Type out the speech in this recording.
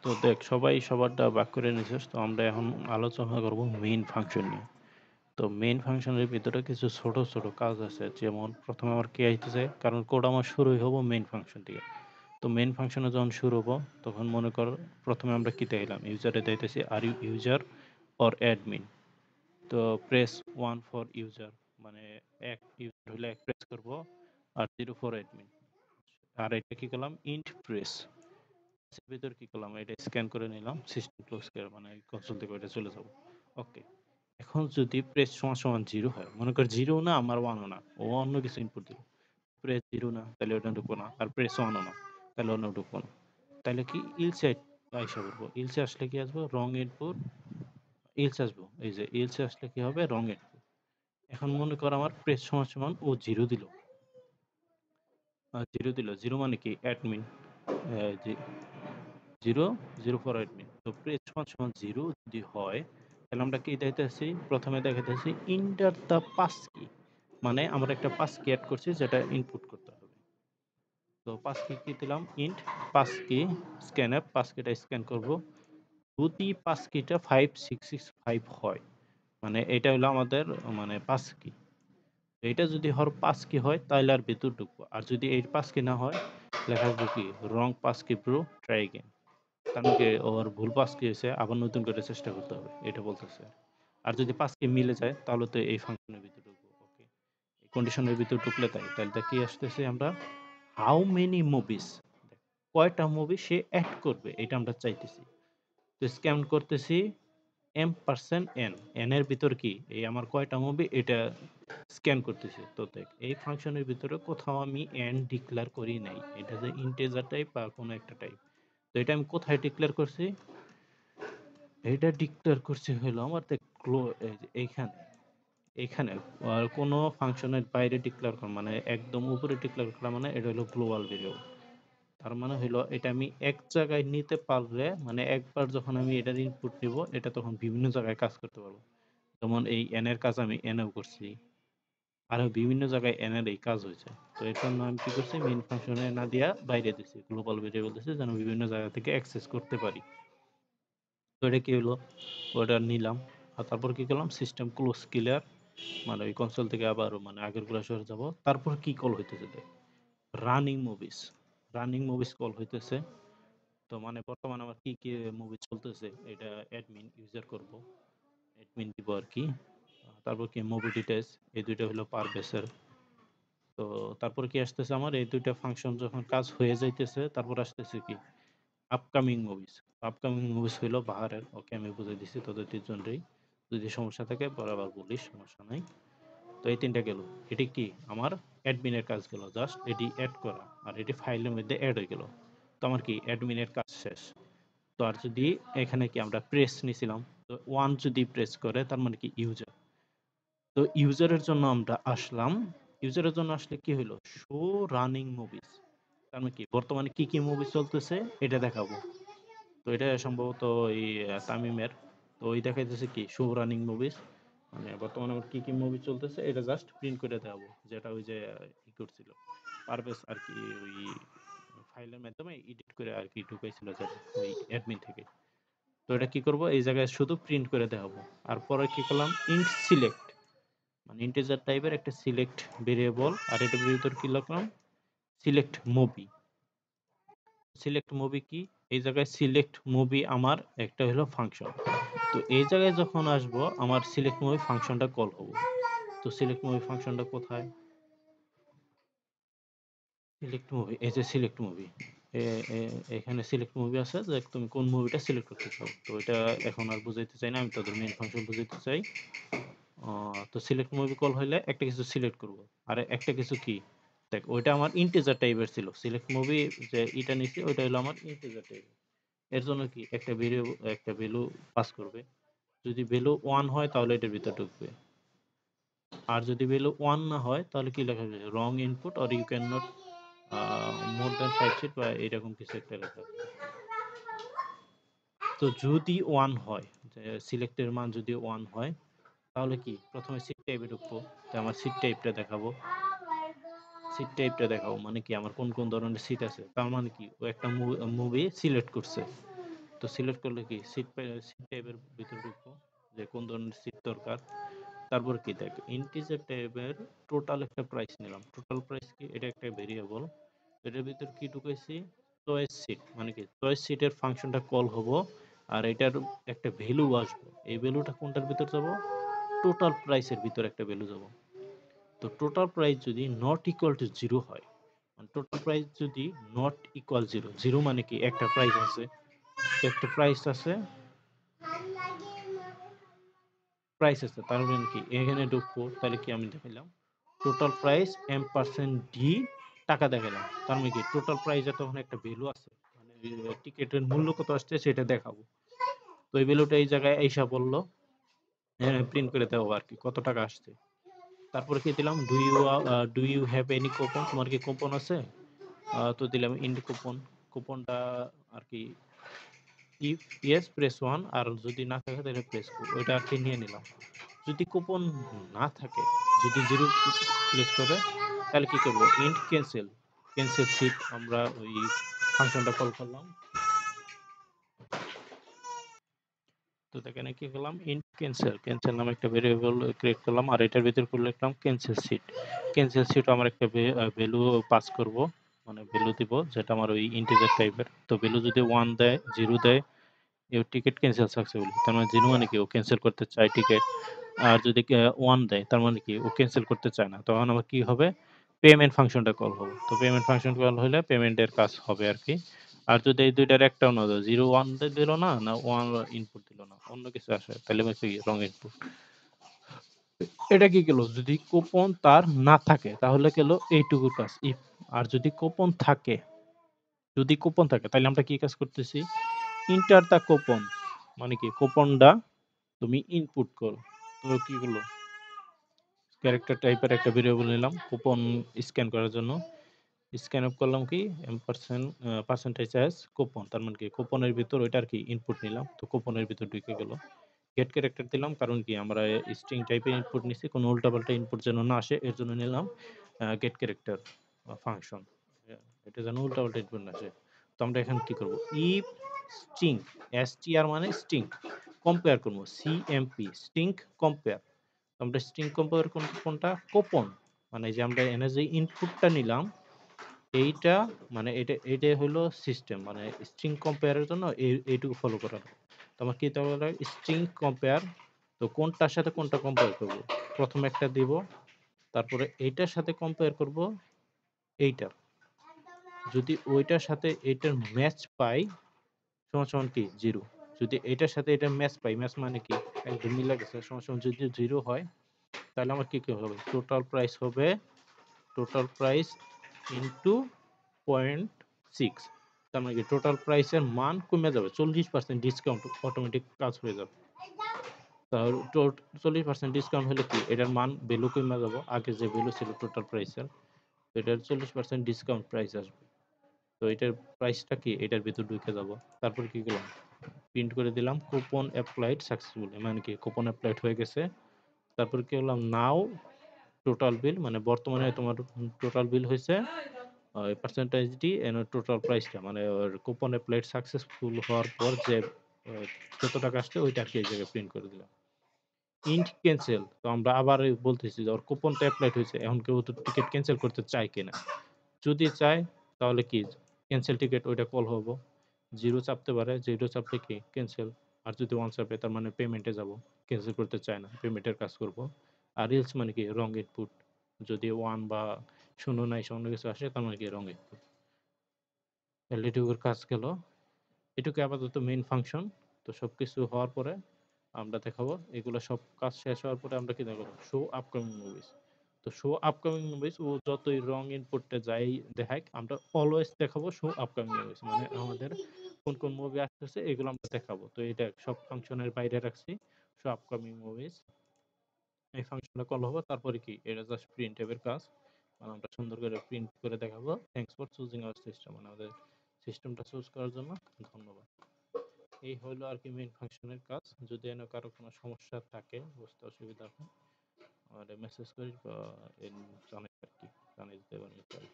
তো দেখ সবাই সবারটা ভাগ করে নিছিস, তো আমরা এখন আলোচনা করব মেইন ফাংশন নিয়ে। তো মেইন ফাংশনের ভিতরে কিছু ছোট ছোট কাজ আছে, যেমন প্রথমে আমার কি আইতেছে, কারণ কোড আমার শুরুই হবো মেইন ফাংশন থেকে। তো মেইন ফাংশনে যখন শুরু হবো তখন মনে কর প্রথমে আমরা কি দিলাম, ইউজারে দিতেছি are you user or admin. তো প্রেস 1 ফর ইউজার, মানে এক ইউজার হলে এক প্রেস করব, আর 0 ফর অ্যাডমিন। আর এটা কি করলাম, ইন্ট প্রেস এর ভিতর কি করলাম, এটা স্ক্যান করে নিলাম, সিস্টেম ক্লোজ করে মানে কনসোল থেকে ওটা চলে যাব। ওকে, এখন যদি প্রেস সমান সমান 0 হয়, মনে কর 0 না আমার 1 ও না, ও অন্য কিছু ইনপুট দিল, প্রেস 0 না তাহলে ওটা ঢুকবো না, আর প্রেস 1 ও না তাহলে অন্য ঢুকবো না। তাহলে কি ইলসে আইসা করবো, ইলসে আসলে কি আসবো, রং ইনপুট ইলসে আসবো, এই যে ইলসে আসলে কি হবে, রং ইনপুট। এখন মনে কর আমার প্রেস সমান সমান ও 0 দিল, 0 দিল, 0 মানে কি অ্যাডমিন, 0 0 ফর অ্যাডমিন। তো প্রেস সমান সমান 0 যদি হয়, তাহলে আমরা কি দেখাইতেছি, প্রথমে দেখাইতেছি ইন্টার দ্য পাস কি, মানে আমরা একটা পাস কি অ্যাড করছি যেটা ইনপুট করতে হবে। তো পাস কি দিলাম, ইন্ট পাস কি স্ক্যানএপ, পাস কিটা স্ক্যান করব, যদি পাস কিটা 5665 হয়, মানে এটা হলো আমাদের মানে পাস কি। এটা যদি হর পাস কি হয় তাহলে আর ভিতর ঢুকবো, আর যদি এই পাস কি না হয় লেখা আসবে কি, রং পাস কি ব্রো, ট্রাই এগেইন। কারণ কি ওর ভুল পাস কি হয়েছে, আবার নতুন করে চেষ্টা করতে হবে, এটা বলতেছে। আর যদি পাস কি মিলে যায় তাহলে তো এই ফাংশনের ভিতরে ঢুকবো। ওকে, এই কন্ডিশনের ভিতরে ঢুকলে তাহলে কি আসতেছে, আমরা হাউ মেনি মুভিস, কয়টা মুভি সে অ্যাড করবে এটা আমরা চাইতেছি। তো স্ক্যান করতেছি m%n, n এর ভিতর কি এই আমার কয়টা মুভি এটা স্ক্যান করতেছি। তো দেখ এই ফাংশনের ভিতরে কোথাও আমি n ডিক্লেয়ার করি নাই, এটা যে ইন্টিজার টাইপ বা কোনো একটা টাইপ। তো এটা আমি কোথায় ডিক্লেয়ার করছি, এটা ডিক্লেয়ার করছি হলো আমার এইখানে, এখানে। আর কোনো ফাংশনের বাইরে ডিক্লেয়ার করা মানে একদম উপরে ডিক্লেয়ার করা, মানে এটা হলো গ্লোবাল ভেরিয়েবল। তার মানে হলো এটা আমি এক জায়গায় নিতে পারলে, মানে একবার যখন আমি এটার ইনপুট নিব এটা তখন বিভিন্ন জায়গায় কাজ করতে পারবো। যেমন এই n এর কাজ আমি n এও করছি, আরো বিভিন্ন জায়গায় n এর এই কাজ হয়েছে। তো এর জন্য আমি কি করছি, মেইন ফাংশনে না দিয়া বাইরে দিছি, গ্লোবাল ভেরিয়েবল দিছি যেন বিভিন্ন জায়গা থেকে অ্যাক্সেস করতে পারি। তো এটা কি হলো, ওটা নিলাম। আর তারপর কি করলাম, সিস্টেম ক্লোজ ক্লিয়ার, মানে ওই কনসোল থেকে আবার মানে আগের গুলা সরে যাব। তারপর কি কল হইতেছে, running movies, running movies call হইতেছে। তো মানে বর্তমানে আমার কি কি মুভি চলতেছে এটা অ্যাডমিন ইউজার করব, অ্যাডমিন দিব আর কি। তারপর কি মুভি ডিটেলস, এই দুইটা হলো পার বেসের। তো তারপর কি আসতেছে, আমার এই দুইটা ফাংশন যখন কাজ হয়ে যাইতেছে তারপর আসতেছে কি, আপকামিং মুভিস। আপকামিং মুভিস হইলো বাহারের, ওকে আমি বুঝাই দিছি তোদের তিনজনরেই, যদি সমস্যা থাকে বরাবর বলিস, সমস্যা নাই। তো এই তিনটা গেল, এটি কি আমার অ্যাডমিনের কাজ গেল, জাস্ট এটি অ্যাড করা, আর এটি ফাইলের মধ্যে অ্যাড হয়ে গেল। তো আমার কি অ্যাডমিনের কাজ শেষ। তো আর যদি এখানে কি আমরা প্রেস নিছিলাম, তো 1 যদি প্রেস করে তার মানে কি ইউজার। তো ইউজারের জন্য আমরা আসলাম, ইউজারের জন্য আসলে কি হলো, শো রানিং মুভিস, তার মানে কি বর্তমানে কি কি মুভি চলতেছে এটা দেখাবো। তো এটা সম্ভবত এই তামিমের। তো ওই দেখাইতেছে কি শো রানিং মুভিস, মানে বর্তমানে আমার কি কি মুভি চলতেছে এটা জাস্ট প্রিন্ট করে দেখাবো, যেটা ওই যে ই করছিল পারভেজ আর কি, ওই ফাইলের মাধ্যমে এডিট করে আর কি ঢুকাইছিল যেটা ওই অ্যাডমিন থেকে। তো এটা কি করব, এই জায়গায় শুধু প্রিন্ট করে দেখাবো। আর পরে কি করলাম, ইন্ট সিলেক্ট, মানে ইন্টিজার টাইপের একটা সিলেক্ট ভেরিয়েবল, আর এটার ভিতর কি লিখলাম, সিলেক্ট মুভি। সিলেক্ট মুভি কি, এই জায়গায় সিলেক্ট মুভি আমার একটা হলো ফাংশন। তো এই জায়গায় যখন আসবো আমার সিলেক্ট মুভি ফাংশনটা কল হবে। তো সিলেক্ট মুভি ফাংশনটা কোথায়, সিলেক্ট মুভি, এই যে সিলেক্ট মুভি, এখানে সিলেক্ট মুভি আছে যে তুমি কোন মুভিটা সিলেক্ট করতে চাও। তো এটা এখন আর বুঝাইতে চাই না, আমি তাদের মেইন ফাংশন বুঝাইতে চাই। তো সিলেক্ট মুভি কল হইলে একটা কিছু সিলেক্ট করব, আর একটা কিছু কি, দেখ ওইটা আমার ইন্টিজার টাইপের ছিল, সিলেক্ট মুভি যে এটা নিছি ওইটা হলো আমার ইন্টিজার টাইপের। এর জন্য কি একটা ভেরিয়েবল একটা ভ্যালু পাস করবে, যদি ভ্যালু 1 হয় তাহলে এটার ভিতর ঢুকবে, আর যদি ভ্যালু 1 না হয় তাহলে কি লেখা যাবে, wrong input or you can not more than 5 seat বা এরকম কিছু একটা লেখা আছে। তো যদি 1 হয়, সিলেক্টের মান যদি 1 হয় তাহলে কি প্রথমে সিট টাইপে ঢুকবো। তো আমার সিট টাইপটা দেখাবো, সিট টাইপটা দেখাবো মানে কি আমার কোন কোন ধরনের সিট আছে, তার মানে কি ও একটা মুভি সিলেক্ট করছে। তো সিলেক্ট করলে কি সিট টাইপের ভিতরে ঢুকবো যে কোন ধরনের সিট দরকার। তারপর কি দেখ ইন্টিজার টাইপের টোটাল একটা প্রাইস নিলাম। টোটাল প্রাইস কি এটা একটা ভেরিয়েবল, এটার ভিতর কি ঢুকাইছি চয়েস সিট, মানে কি চয়েস সিটের ফাংশনটা কল হবো আর এটার একটা ভ্যালু আসবে। এই ভ্যালুটা কোনটার ভিতর যাব, টোটাল প্রাইসের ভিতর একটা ভ্যালু যাব। তো টোটাল প্রাইস যদি নট ইকুয়াল টু জিরো হয়, টোটাল প্রাইস যদি নট ইকুয়াল জিরো, জিরো মানে কি একটা প্রাইস আছে, তো একটা প্রাইস আছে, প্রাইস আছে তার মানে কি এখানে ঢুকবো, তাহলে কি আমি দেখাইলাম টোটাল প্রাইস m% d টাকা দেখালাম, তার মানে কি টোটাল প্রাইসে তখন একটা ভ্যালু আছে, মানে টিকেটের মূল্য কত আসছে সেটা দেখাবো। তো এই ভ্যালুটা এই জায়গায় আইসা বললো প্রিন্ট করে দেবো আর কি কত টাকা আসছে। তারপরে কি দিলাম do you have any coupon, তোমার কি কুপন আছে, তো দিলাম ইন্ড কুপন, কুপনটা আর কি ইফ ইয়েস প্রেস 1, আর যদি না থাকে তাহলে প্রেস 2, ওইটা আর কি নিয়ে নিলাম। যদি কুপন না থাকে, যদি জিরো প্লেস করে তাহলে কি করব ইন্ট ক্যান্সেল, ক্যান্সেল সিট আমরা ওই ফাংশনটা কল করলাম। তো এখানে কি করলাম ইন্ট ক্যান্সেল, ক্যান্সেল নামে একটা ভেরিয়েবল ক্রিয়েট করলাম আর এটার ভিতর করে লিখলাম ক্যান্সেল সিট। ক্যান্সেল সিট আমার একটা ভ্যালু পাস করব, মানে ভ্যালু দিব যেটা আমার ওই ইন্টিজার টাইপের। তো ভ্যালু যদি 1 দেয় 0 দেয় ইউর টিকিট ক্যান্সেল সাকসেসফুল, তার মানে 0 মানে কি ও ক্যান্সেল করতে চায় টিকিট। আর যদি 1 দেয় তার মানে কি ও ক্যান্সেল করতে চায় না, তখন আমার কি হবে পেমেন্ট ফাংশনটা কল হবে। তো পেমেন্ট ফাংশন কল হলে পেমেন্টের কাজ হবে আর কি। আর যদি এই দুইটার একটাও না দেয়, 0 1 দিল না, না 1 ইনপুট দিল না, অন্য কিছু আসে, তাহলে হচ্ছে কি রং ইনপুট। এটা কি গেল যদি কুপন তার না থাকে তাহলে গেল এইটুকু কাজ ইফ। আর যদি কুপন থাকে, যদি কুপন থাকে তাহলে আমরা কি কাজ করতেছি ইন্টার দা কুপন, মানে কি কুপনটা তুমি ইনপুট করো। তো কি হলো ক্যারেক্টার টাইপের একটা ভেরিয়েবল নিলাম কুপন স্ক্যান করার জন্য, স্ক্যান আপ করলাম কি পার্সেন্টেজ অ্যাজ কুপন, তার মানে কি কুপনের ভিতর ওইটার কি ইনপুট নিলাম, তো কুপনের ভিতর ঢুকে গেল। গেট ক্যারেক্টার দিলাম কারণ কি আমরা স্ট্রিং টাইপের ইনপুট নিছি, কোনো উল্টাপাল্টা ইনপুট যেন না আসে এর জন্য নিলাম গেট ক্যারেক্টার ফাংশন, এটা যেন উল্টাপাল্টা ইনপুট না আসে। তো আমরা এখন কি করব ইফ স্ট্রিং, str মানে স্ট্রিং, কম্পেয়ার করব সিএমপি স্ট্রিং কম্পেয়ার। আমরা স্ট্রিং কম্পেয়ার কোনটা কুপন, মানে যে আমরা এনে যে ইনপুটটা নিলাম এইটা, মানে এটা হলো সিস্টেম, মানে স্ট্রিং কম্পেয়ারের জন্য এইটুকু ফলো করা। তো আমার কি তাহলে স্ট্রিং কম্পেয়ার, তো কোনটার সাথে কোনটা কম্পেয়ার করব, প্রথমে একটা দিব তারপরে এইটার সাথে কম্পেয়ার করব এইটার, যদি ওইটার সাথে এইটার ম্যাচ পাই সমান সমান কি জিরো, যদি এটার সাথে এটা ম্যাচ পাই, ম্যাচ মানে কি একদম মিলে গেছে সমান সমান যদি জিরো হয় তাহলে আমার কি কি হবে টোটাল প্রাইস হবে টোটাল প্রাইস ইনটু 0.6, তার মানে কি টোটাল প্রাইসের মান কমে যাবে, 40% ডিসকাউন্ট অটোমেটিক কাজ হয়ে যাবে। তাহলে 40% ডিসকাউন্ট হলে কি এটার মান ভ্যালু কমে যাবে, আগে যে ভ্যালু ছিল টোটাল প্রাইসের এটার 40% ডিসকাউন্ট প্রাইস আসবে। তো এটার প্রাইসটা কি এটার ভিতর ঢুকে যাব। তারপর কি করলাম প্রিন্ট করে দিলাম কুপন অ্যাপ্লাইড সাকসেসফুলি, মানে কি কুপন অ্যাপ্লাইড হয়ে গেছে। তারপর কি করলাম নাও টোটাল বিল, মানে বর্তমানে তোমার টোটাল বিল হয়েছে পার্সেন্টেজ ডি এন্ড টোটাল প্রাইসটা, মানে কুপন অ্যাপ্লাইড সাকসেসফুল হওয়ার পর যে কত টাকা আসছে ওইটা আর কি এই জায়গায় প্রিন্ট করে দিলাম। ইন্ট ক্যান্সেল, তো আমরা আবার বলতেছি যে ওর কুপনটা অ্যাপ্লাইড হয়েছে, এখন কেউ তো টিকিট ক্যান্সেল করতে চায় কিনা, যদি চায় তাহলে কি ক্যান্সেল টিকিট ওইটা কল হবো, জিরো চাপতে পারে, জিরো চাপলে কি ক্যান্সেল, আর যদি ওয়ান চাপে তার মানে পেমেন্টে যাব, ক্যান্সেল করতে চায় না পেমেন্টের কাজ করব। আর রিলস মানে কি রং ইনপুট, যদি ওয়ান বা শূন্য নাই শূন্য কিছু আসে তার মানে কি রং ইনপুট। এলডিটিউর কাজ গেল, এটুকু আপাতত মেইন ফাংশন। তো সবকিছু হওয়ার পরে আমরা দেখাবো এগুলো সব কাজ শেষ হওয়ার পরে আমরা কি দেখাবো শো আপকামিং মুভিজ। তো শো আপকামিং মুভিজ ও যতই রং ইনপুটে যাই দেখাক আমরা অলওয়েজ দেখাবো শো আপকামিং মুভিজ, মানে আমাদের কোন কোন মুভি আসতেছে এগুলো আমরা দেখাবো। তো এটা সব ফাংশনের বাইরে রাখছি শো আপকামিং মুভিজ, এই ফাংশনটা কল হবে। তারপরে কি এটা জাস্ট প্রিন্ট এর কাজ, মানে আমরা সুন্দর করে প্রিন্ট করে দেখাবো thanks for choosing hour system, মানে আমাদের সিস্টেমটা চুজ করার জন্য ধন্যবাদ। এই হলো আর কি মেইন ফাংশনের কাজ। যদি এনে কারো কোনো সমস্যা থাকে বুঝতে অসুবিধা হয় আমাদের মেসেজ করি বা জানাই আর কি, জানিয়ে দিতে পারি।